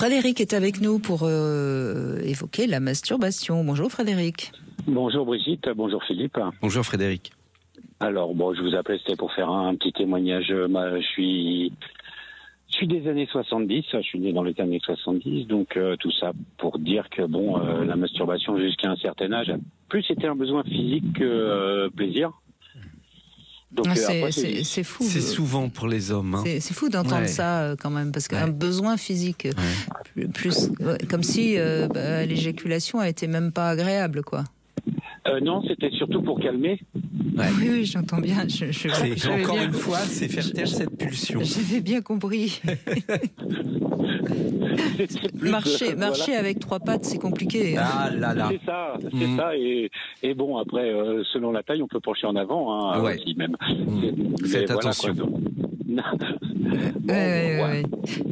Frédéric est avec nous pour évoquer la masturbation. Bonjour Frédéric. Bonjour Brigitte, bonjour Philippe. Bonjour Frédéric. Alors je vous appelais, c'était pour faire un petit témoignage. Je suis des années 70, je suis né dans les années 70, donc tout ça pour dire que la masturbation jusqu'à un certain âge, plus c'était un besoin physique que plaisir. Donc, c'est fou. C'est souvent pour les hommes. Hein. C'est fou d'entendre ça quand même, parce qu'un besoin physique, plus comme si l'éjaculation a été même pas agréable, quoi. Non, c'était surtout pour calmer. Oui, j'entends bien. Encore une fois, c'est faire taire cette pulsion. J'avais bien compris. Marcher avec trois pattes, c'est compliqué. Ah là là. C'est ça. Et bon, après, selon la taille, on peut pencher en avant, aussi même. Faites attention.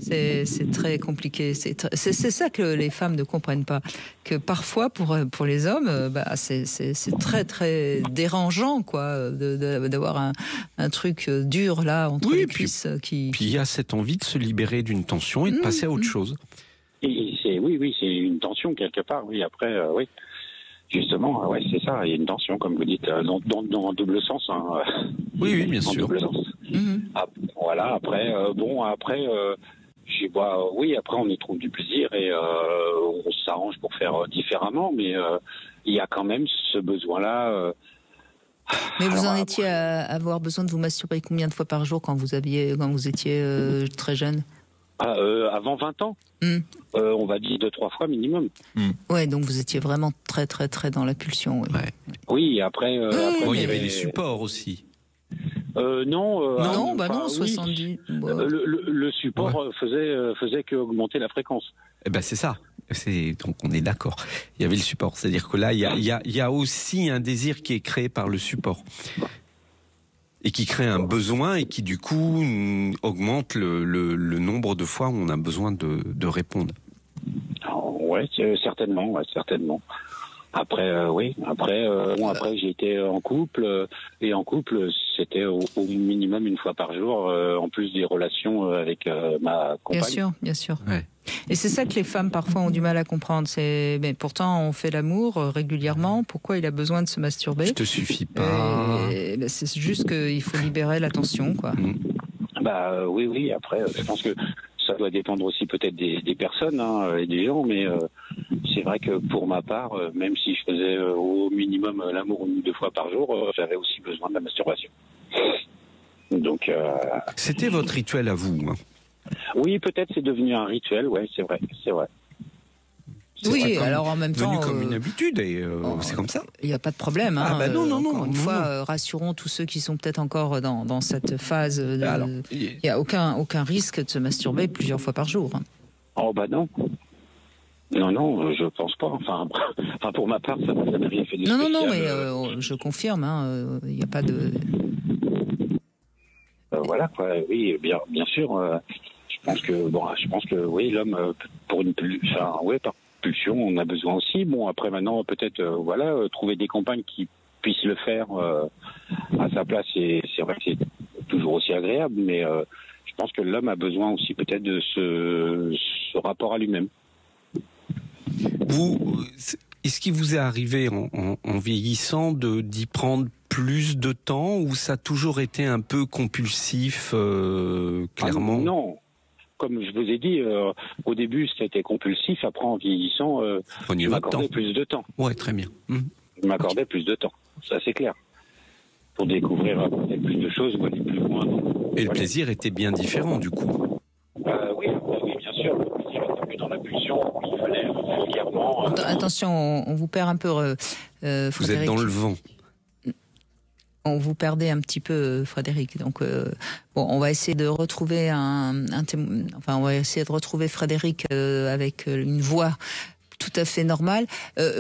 C'est très compliqué. C'est ça que les femmes ne comprennent pas. Que parfois, pour les hommes, c'est très très dérangeant, quoi, d'avoir un truc dur là entre les cuisses. Puis il y a cette envie de se libérer d'une tension et de passer à autre chose. Et c'est une tension quelque part. Oui, après, oui. Justement, c'est ça. Il y a une tension, comme vous dites, dans double sens. Hein. Oui, bien sûr. Double sens. Voilà. Après, après on y trouve du plaisir et on s'arrange pour faire différemment, mais il y a quand même ce besoin-là. Mais vous en étiez à avoir besoin de vous masturber combien de fois par jour quand vous étiez très jeune? Avant 20 ans, on va dire 2-3 fois minimum. Ouais, donc vous étiez vraiment très très très dans la pulsion. Oui, oui après il y avait les supports aussi. Non, 70. Le support faisait qu'augmenter la fréquence. Eh ben c'est ça. Donc on est d'accord. Il y avait le support, c'est-à-dire que là il y a aussi un désir qui est créé par le support et qui crée un besoin et qui du coup augmente le nombre de fois où on a besoin de répondre. Certainement. Après, après j'ai été en couple et en couple c'était au minimum une fois par jour, en plus des relations avec ma compagne. Bien sûr. Ouais. Et c'est ça que les femmes parfois ont du mal à comprendre. Mais pourtant on fait l'amour régulièrement. Pourquoi il a besoin de se masturber? Je te suffis pas. C'est juste qu'il faut libérer la tension, quoi. Oui. Après, je pense que ça doit dépendre aussi peut-être des personnes et des gens, mais c'est vrai que pour ma part, même si je faisais au minimum l'amour 1 ou 2 fois par jour, j'avais aussi besoin de la masturbation. Donc, c'était votre rituel à vous, hein? Oui, peut-être c'est devenu un rituel, c'est vrai. Oui, alors en même temps, devenu comme une habitude et c'est comme ça. Il n'y a pas de problème. Non. Encore une fois, rassurons tous ceux qui sont peut-être encore dans cette phase. Il n'y a aucun risque de se masturber plusieurs fois par jour. Oh non. Non, je pense pas. Enfin pour ma part, ça n'a rien fait de spécial. Non, mais je confirme. Il n'y a pas de. Voilà, quoi. Oui, bien sûr. Je pense que oui, l'homme pour par pulsion, on a besoin aussi. Bon, après maintenant, peut-être, trouver des compagnes qui puissent le faire à sa place, c'est vrai que c'est toujours aussi agréable, mais je pense que l'homme a besoin aussi peut-être de ce rapport à lui-même. Est-ce qu'il vous est arrivé en vieillissant d'y prendre plus de temps ou ça a toujours été un peu compulsif, clairement? Non. Comme je vous ai dit, au début c'était compulsif, après en vieillissant, je m'accordais plus de temps. Ouais, très bien. Je m'accordais plus de temps, ça c'est clair. Pour découvrir plus de choses ou aller plus loin. Et le plaisir était bien différent du coup? Oui, bien sûr. Le plaisir était plus dans la pulsion, il fallait régulièrement... Attention, on vous perd un peu, Frédéric. Vous êtes dans le vent. On vous perdait un petit peu, Frédéric. Donc, on va essayer de retrouver on va essayer de retrouver Frédéric avec une voix tout à fait normale.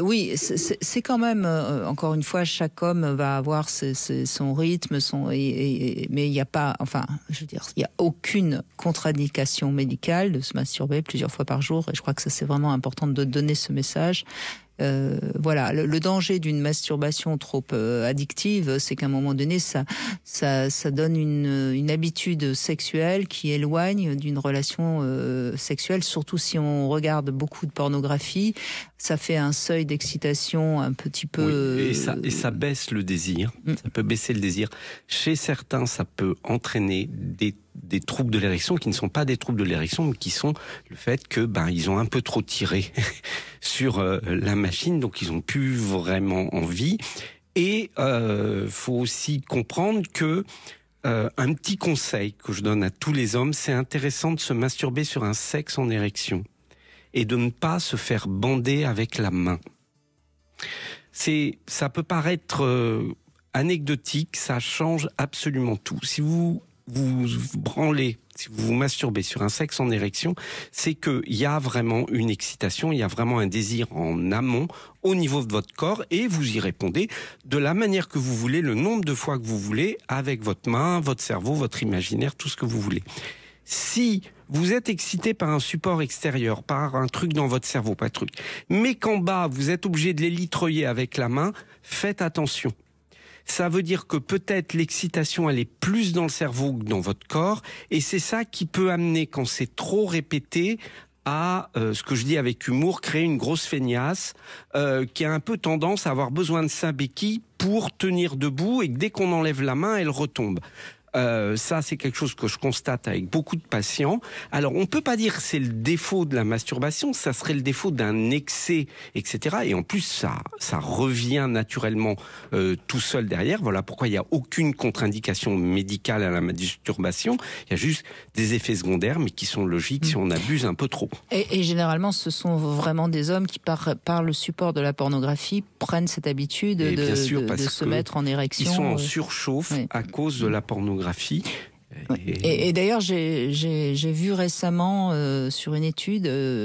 Oui, c'est quand même, encore une fois, chaque homme va avoir son rythme, mais il n'y a pas, il n'y a aucune contre-indication médicale de se masturber plusieurs fois par jour. Et je crois que ça, c'est vraiment important de donner ce message. Voilà, le danger d'une masturbation trop addictive, c'est qu'à un moment donné, ça donne une habitude sexuelle qui éloigne d'une relation sexuelle, surtout si on regarde beaucoup de pornographie. Ça fait un seuil d'excitation un petit peu... Oui, et ça baisse le désir, ça peut baisser le désir. Chez certains, ça peut entraîner des troubles de l'érection qui ne sont pas des troubles de l'érection, mais qui sont le fait que ils ont un peu trop tiré sur la machine, donc ils ont plus vraiment envie. Et faut aussi comprendre que un petit conseil que je donne à tous les hommes, c'est intéressant de se masturber sur un sexe en érection et de ne pas se faire bander avec la main. Ça peut paraître anecdotique, ça change absolument tout. Si vous branlez, si vous vous masturbez sur un sexe en érection, c'est qu'il y a vraiment une excitation, il y a vraiment un désir en amont, au niveau de votre corps, et vous y répondez de la manière que vous voulez, le nombre de fois que vous voulez, avec votre main, votre cerveau, votre imaginaire, tout ce que vous voulez. Si vous êtes excité par un support extérieur, par un truc dans votre cerveau, pas de truc, mais qu'en bas, vous êtes obligé de l'élitreuiller avec la main, faites attention. Ça veut dire que peut-être l'excitation, elle est plus dans le cerveau que dans votre corps, et c'est ça qui peut amener, quand c'est trop répété, à, ce que je dis avec humour, créer une grosse feignasse, qui a un peu tendance à avoir besoin de sa béquille pour tenir debout, et que dès qu'on enlève la main, elle retombe. Ça, c'est quelque chose que je constate avec beaucoup de patients. Alors, on peut pas dire que c'est le défaut de la masturbation, ça serait le défaut d'un excès, etc. Et en plus, ça revient naturellement tout seul derrière. Voilà pourquoi il n'y a aucune contre-indication médicale à la masturbation. Il y a juste des effets secondaires, mais qui sont logiques si on abuse un peu trop. Et généralement, ce sont vraiment des hommes qui, par le support de la pornographie, prennent cette habitude de se mettre en érection. Ils sont en surchauffe à cause de la pornographie. Et d'ailleurs, j'ai vu récemment sur une étude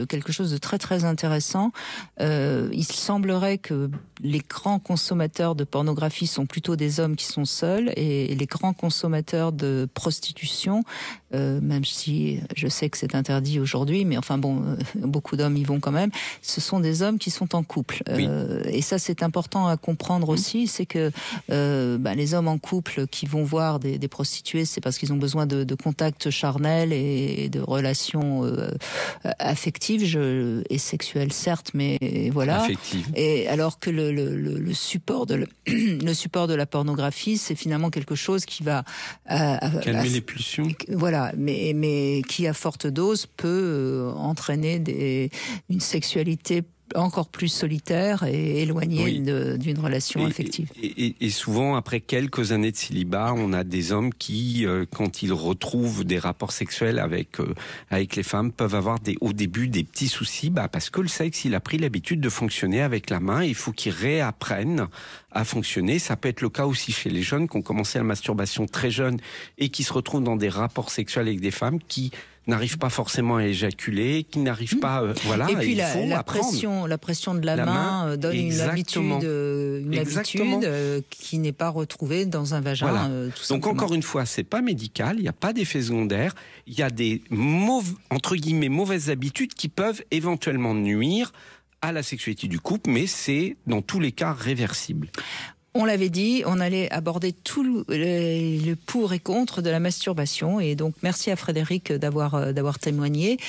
quelque chose de très très intéressant. Il semblerait que les grands consommateurs de pornographie sont plutôt des hommes qui sont seuls, et les grands consommateurs de prostitution, même si je sais que c'est interdit aujourd'hui, mais enfin bon, beaucoup d'hommes y vont quand même, ce sont des hommes qui sont en couple. Oui. Et ça, c'est important à comprendre aussi, c'est que les hommes en couple qui vont voir des prostituées, c'est parce qu'ils ont besoin de contacts charnels et de relations affectives et sexuelles, certes, mais voilà. Affectives. Et alors que le support de la pornographie, c'est finalement quelque chose qui va calmer les pulsions. Voilà, mais qui à forte dose peut entraîner une sexualité encore plus solitaire et éloignée d'une relation affective. Et souvent, après quelques années de célibat, on a des hommes qui, quand ils retrouvent des rapports sexuels avec les femmes, peuvent avoir au début des petits soucis, parce que le sexe, il a pris l'habitude de fonctionner avec la main, et il faut qu'ils réapprennent à fonctionner. Ça peut être le cas aussi chez les jeunes qui ont commencé la masturbation très jeunes et qui se retrouvent dans des rapports sexuels avec des femmes qui n'arrivent pas forcément à éjaculer, qui n'arrivent pas, voilà. Et puis la pression de la main donne une habitude qui n'est pas retrouvée dans un vagin. Voilà. Tout simplement. Donc encore une fois, c'est pas médical, il n'y a pas d'effet secondaire, il y a des entre guillemets mauvaises habitudes qui peuvent éventuellement nuire à la sexualité du couple, mais c'est dans tous les cas réversible. On l'avait dit, on allait aborder tout le pour et contre de la masturbation, et donc merci à Frédéric d'avoir témoigné.